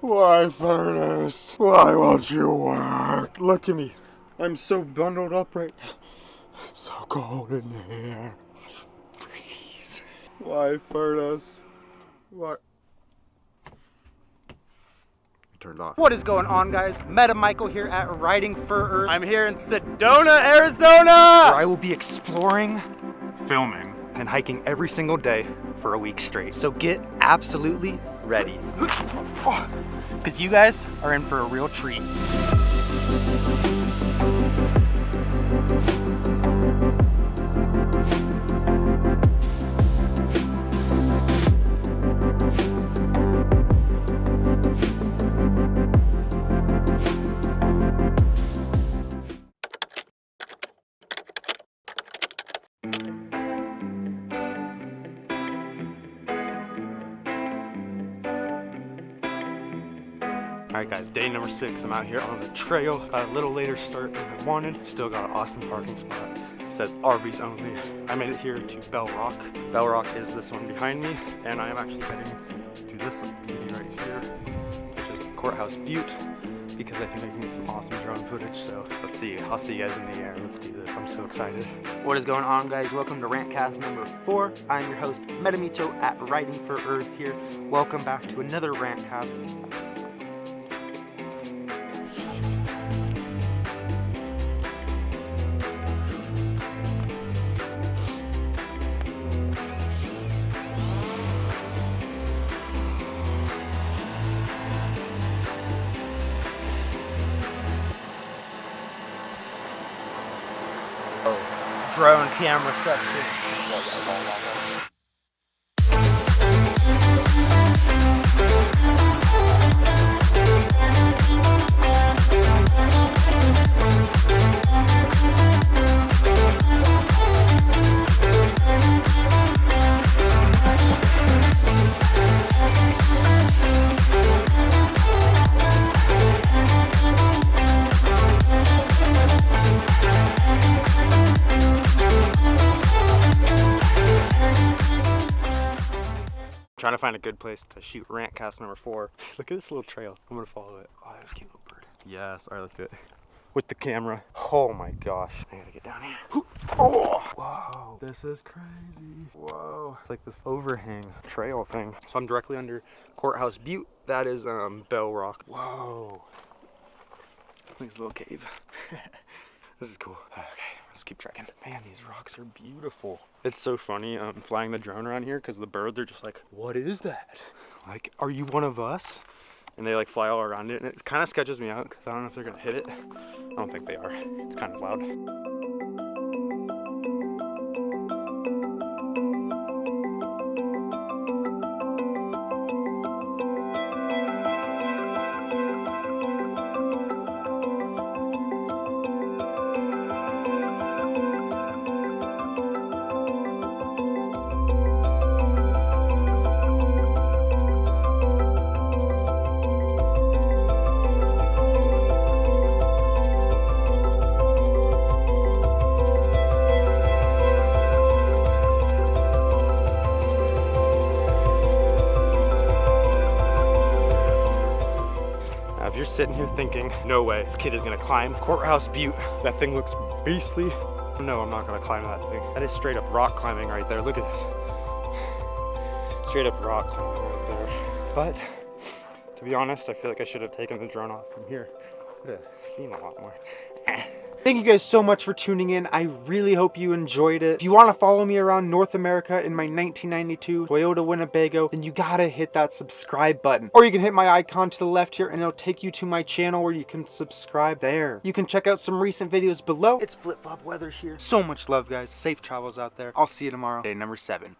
Why, Furnace? Why won't you work? Look at me. I'm so bundled up right now. It's so cold in here. I freeze. Why, Furnace? What? Turned off. What is going on, guys? Meta Michael here at Riding for Earth. I'm here in Sedona, Arizona, where I will be exploring, filming, and hiking every single day for a week straight. So get absolutely ready, because you guys are in for a real treat. Alright guys, day number 6. I'm out here on the trail. Got a little later start than I wanted. Still got an awesome parking spot. It says RVs only. I made it here to Bell Rock. Bell Rock is this one behind me, and I am actually heading to this beauty right here, which is Courthouse Butte, because I think I can get some awesome drone footage. So let's see. I'll see you guys in the air. Let's do this. I'm so excited. What is going on, guys? Welcome to Rantcast number 4. I'm your host, Meta Micho at Riding for Earth here. Welcome back to another Rantcast. Drone camera section. Trying to find a good place to shoot Rantcast number 4. Look at this little trail. I'm gonna follow it. Oh, there's a cute little bird. Yes, alright, let's do it. With the camera. Oh my gosh. I gotta get down here. Oh! Whoa. This is crazy. Whoa. It's like this overhang trail thing. So I'm directly under Courthouse Butte. That is Bell Rock. Whoa. Look at this little cave. This is cool. Okay, let's keep trekking. Man, these rocks are beautiful. It's so funny flying the drone around here because the birds are just like, what is that? Like, are you one of us? And they like fly all around it, and it kind of sketches me out because I don't know if they're gonna hit it. I don't think they are. It's kind of loud. If you're sitting here thinking, no way, this kid is gonna climb Courthouse Butte, that thing looks beastly. No, I'm not gonna climb that thing. That is straight up rock climbing right there. Look at this. Straight up rock climbing right there. But, to be honest, I feel like I should have taken the drone off from here. I could have seen a lot more. Thank you guys so much for tuning in. I really hope you enjoyed it. If you want to follow me around North America in my 1992 Toyota Winnebago, then you gotta hit that subscribe button. Or you can hit my icon to the left here and it'll take you to my channel where you can subscribe there. You can check out some recent videos below. It's flip-flop weather here. So much love, guys. Safe travels out there. I'll see you tomorrow. Day number 7.